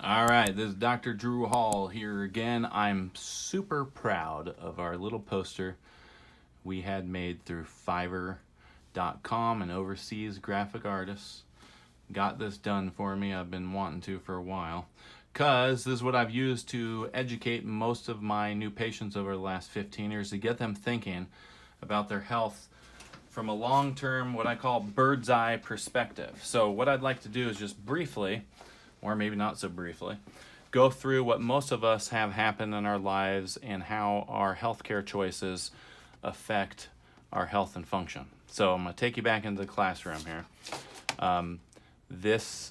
All right, this is Dr. Drew Hall here again. I'm super proud of our little poster we had made through Fiverr.com, an overseas graphic artist. Got this done for me. I've been wanting to for a while, because this is what I've used to educate most of my new patients over the last 15 years to get them thinking about their health from a long-term, what I call bird's eye perspective. So what I'd like to do is just briefly, or maybe not so briefly, go through what most of us have happen in our lives and how our healthcare choices affect our health and function. So I'm going to take you back into the classroom here. This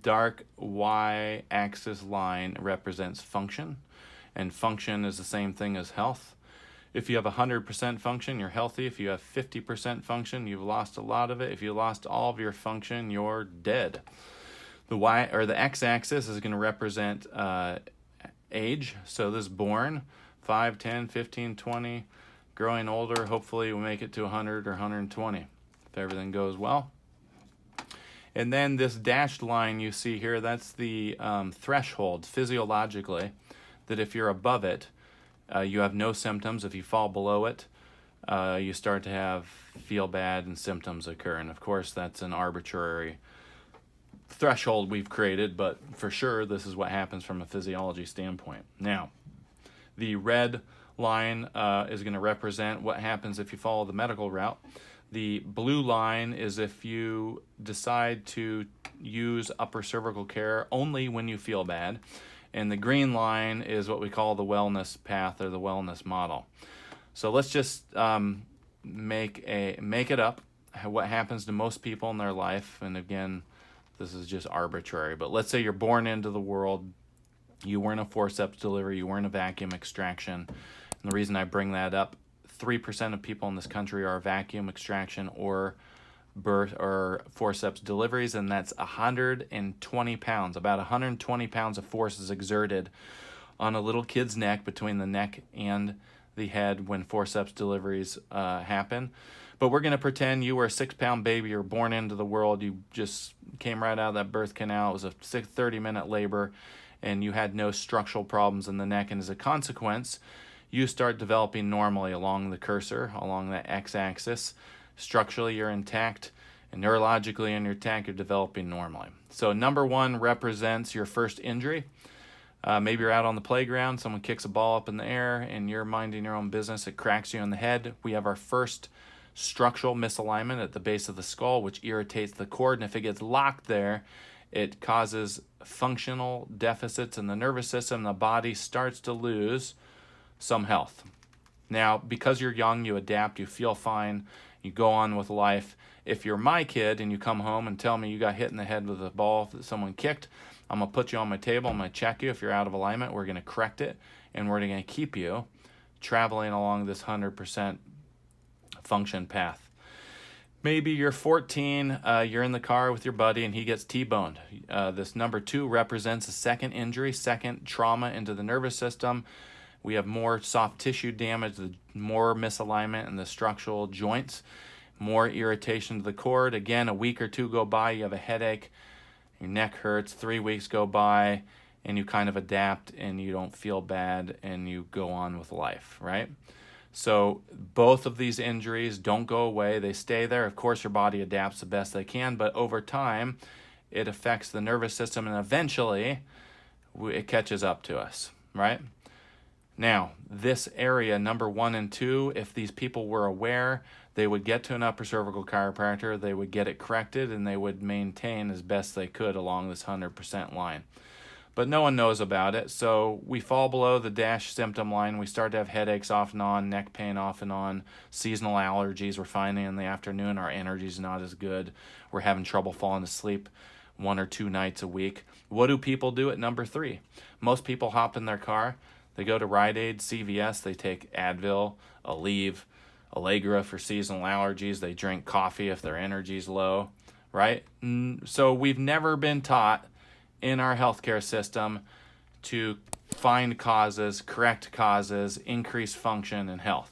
dark y-axis line represents function, and function is the same thing as health. If you have 100% function, you're healthy. If you have 50% function, you've lost a lot of it. If you lost all of your function, you're dead. The y or the x-axis is going to represent age. So this is born, 5, 10, 15, 20, growing older. Hopefully we'll make it to 100 or 120 if everything goes well. And then this dashed line you see here, that's the threshold physiologically, that if you're above it, you have no symptoms. If you fall below it, you start to feel bad and symptoms occur. And of course, that's an arbitrary threshold we've created, but for sure, this is what happens from a physiology standpoint. Now, the red line is going to represent what happens if you follow the medical route. The blue line is if you decide to use upper cervical care only when you feel bad. And the green line is what we call the wellness path or the wellness model. So let's just make it up, what happens to most people in their life. And again, this is just arbitrary. But let's say you're born into the world, you weren't a forceps delivery, you weren't a vacuum extraction. And the reason I bring that up, 3% of people in this country are vacuum extraction or birth or forceps deliveries, and that's 120 pounds. About 120 pounds of force is exerted on a little kid's neck, between the neck and the head, when forceps deliveries happen. But we're going to pretend you were a 6-pound baby. You're born into the world. You just came right out of that birth canal. It was a 30-minute labor, and you had no structural problems in the neck. And as a consequence, you start developing normally along the cursor, along the x-axis. Structurally, you're intact, and neurologically, in your intact, you're developing normally. So number 1 represents your first injury. Maybe you're out on the playground, someone kicks a ball up in the air, and you're minding your own business. It cracks you in the head. We have our first structural misalignment at the base of the skull, which irritates the cord, and if it gets locked there, it causes functional deficits in the nervous system. The body starts to lose some health. Now, because you're young, you adapt, you feel fine, you go on with life. If you're my kid and you come home and tell me you got hit in the head with a ball that someone kicked, I'm going to put you on my table, I'm going to check you. If you're out of alignment, we're going to correct it, and we're going to keep you traveling along this 100% function path. Maybe you're 14, you're in the car with your buddy, and he gets T-boned. This number 2 represents a second injury, second trauma into the nervous system. We have more soft tissue damage, more misalignment in the structural joints, more irritation to the cord. Again, a week or 2 go by, you have a headache, your neck hurts, 3 weeks go by, and you kind of adapt and you don't feel bad and you go on with life, right? So both of these injuries don't go away, they stay there. Of course, your body adapts the best they can, but over time, it affects the nervous system, and eventually, it catches up to us, right? Now, this area, number 1 and 2, if these people were aware, they would get to an upper cervical chiropractor, they would get it corrected, and they would maintain as best they could along this 100% line. But no one knows about it, so we fall below the dash symptom line. We start to have headaches off and on, neck pain off and on, seasonal allergies. We're finding in the afternoon our energy's not as good. We're having trouble falling asleep 1 or 2 nights a week. What do people do at number 3? Most people hop in their car, they go to Rite Aid, CVS, they take Advil, Aleve, Allegra for seasonal allergies. They drink coffee if their energy's low, right? So we've never been taught in our healthcare system to find causes, correct causes, increase function and health.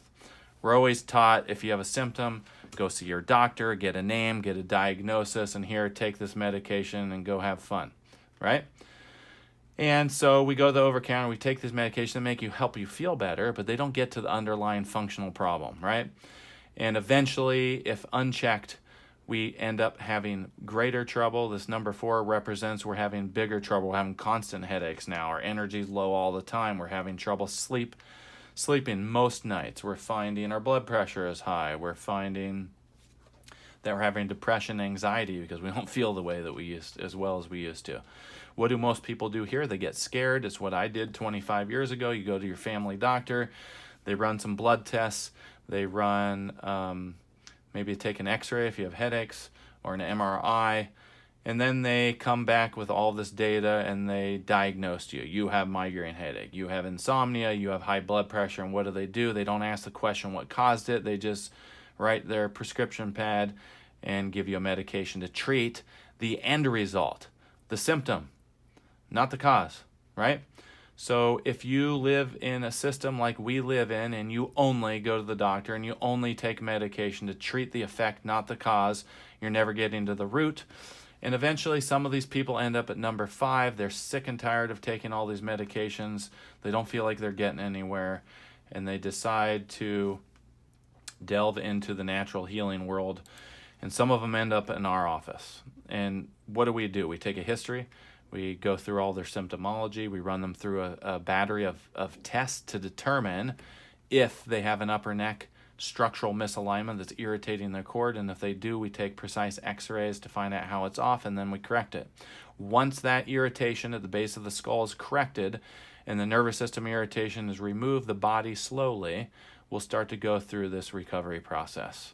We're always taught, if you have a symptom, go see your doctor, get a name, get a diagnosis, and here, take this medication and go have fun, right? And so we go to the over-counter, we take this medication that help you feel better, but they don't get to the underlying functional problem, right? And eventually, if unchecked, we end up having greater trouble. This number 4 represents we're having bigger trouble. We're having constant headaches now. Our energy's low all the time. We're having trouble sleeping most nights. We're finding our blood pressure is high. We're finding that we're having depression, anxiety, because we don't feel the way that we used as well as we used to. What do most people do here? They get scared. It's what I did 25 years ago. You go to your family doctor. They run some blood tests. They run, maybe take an x-ray if you have headaches, or an MRI. And then they come back with all this data and they diagnose you. You have migraine headache. You have insomnia. You have high blood pressure. And what do? They don't ask the question what caused it. They just write their prescription pad and give you a medication to treat the end result, the symptom, not the cause, right? So if you live in a system like we live in and you only go to the doctor and you only take medication to treat the effect, not the cause, you're never getting to the root. And eventually some of these people end up at number 5. They're sick and tired of taking all these medications. They don't feel like they're getting anywhere. And they decide to delve into the natural healing world. And some of them end up in our office. And what do? We take a history. We go through all their symptomology. We run them through a battery of tests to determine if they have an upper neck structural misalignment that's irritating their cord. And if they do, we take precise x-rays to find out how it's off, and then we correct it. Once that irritation at the base of the skull is corrected and the nervous system irritation is removed, the body slowly will start to go through this recovery process.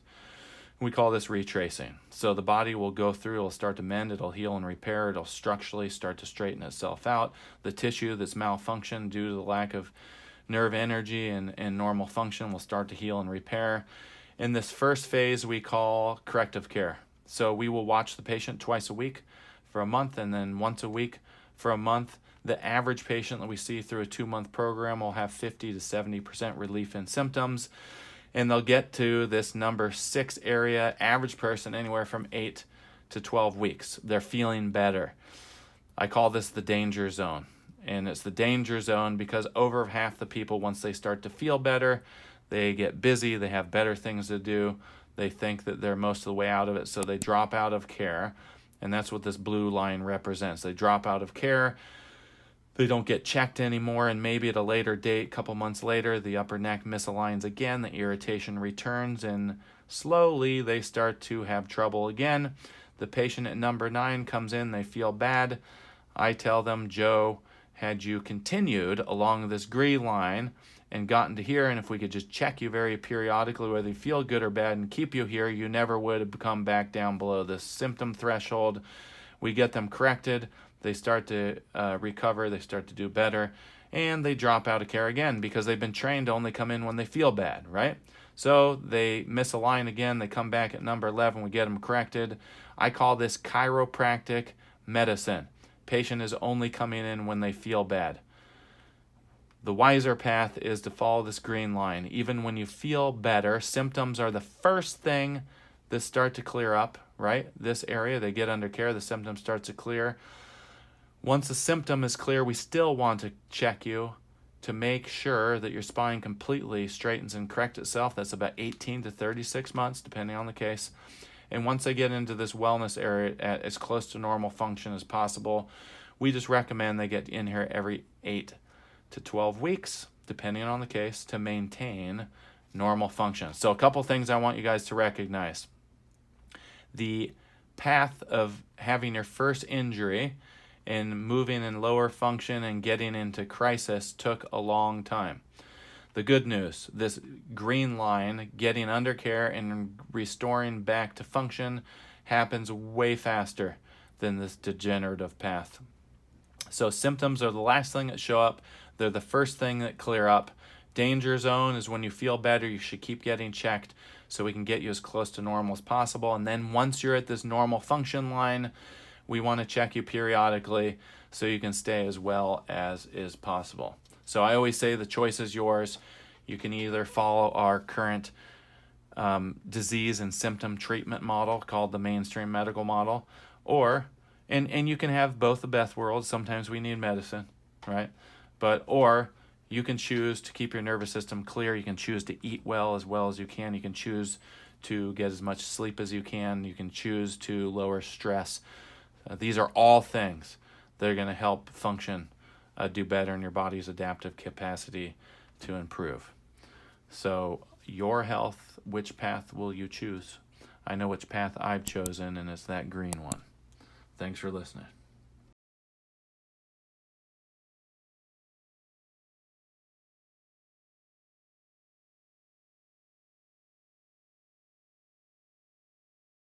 We call this retracing. So the body will go through, it'll start to mend, it'll heal and repair, it'll structurally start to straighten itself out. The tissue that's malfunctioned due to the lack of nerve energy and normal function will start to heal and repair. In this first phase, we call corrective care. So we will watch the patient twice a week for a month, and then once a week for a month. The average patient that we see through a 2-month program will have 50 to 70% relief in symptoms. And they'll get to this number 6 area, average person anywhere from 8 to 12 weeks. They're feeling better. I call this the danger zone. And it's the danger zone because over half the people, once they start to feel better, they get busy, they have better things to do. They think that they're most of the way out of it, so they drop out of care. And that's what this blue line represents. They drop out of care. They don't get checked anymore, and maybe at a later date, a couple months later, the upper neck misaligns again, the irritation returns, and slowly they start to have trouble again. The patient at number 9 comes in, they feel bad. I tell them, Joe, had you continued along this green line and gotten to here, and if we could just check you very periodically whether you feel good or bad and keep you here, you never would have come back down below this symptom threshold. We get them corrected. They start to recover, they start to do better, and they drop out of care again because they've been trained to only come in when they feel bad, right? So they misalign again, they come back at number 11, we get them corrected. I call this chiropractic medicine. Patient is only coming in when they feel bad. The wiser path is to follow this green line. Even when you feel better, symptoms are the first thing that start to clear up, right? This area, they get under care, the symptom starts to clear. Once the symptom is clear, we still want to check you to make sure that your spine completely straightens and corrects itself. That's about 18 to 36 months, depending on the case. And once they get into this wellness area at as close to normal function as possible, we just recommend they get in here every 8 to 12 weeks, depending on the case, to maintain normal function. So a couple things I want you guys to recognize. The path of having your first injury and moving in lower function and getting into crisis took a long time. The good news, this green line, getting under care and restoring back to function, happens way faster than this degenerative path. So symptoms are the last thing that show up. They're the first thing that clear up. Danger zone is when you feel better, you should keep getting checked so we can get you as close to normal as possible. And then once you're at this normal function line, we want to check you periodically so you can stay as well as is possible. So I always say the choice is yours. You can either follow our current disease and symptom treatment model called the mainstream medical model, or, and you can have both the best worlds. Sometimes we need medicine. right? Or you can choose to keep your nervous system clear. You can choose to eat well as you can. You can choose to get as much sleep as you can. You can choose to lower stress. These are all things that are going to help function do better in your body's adaptive capacity to improve. So your health, which path will you choose? I know which path I've chosen, and it's that green one. Thanks for listening.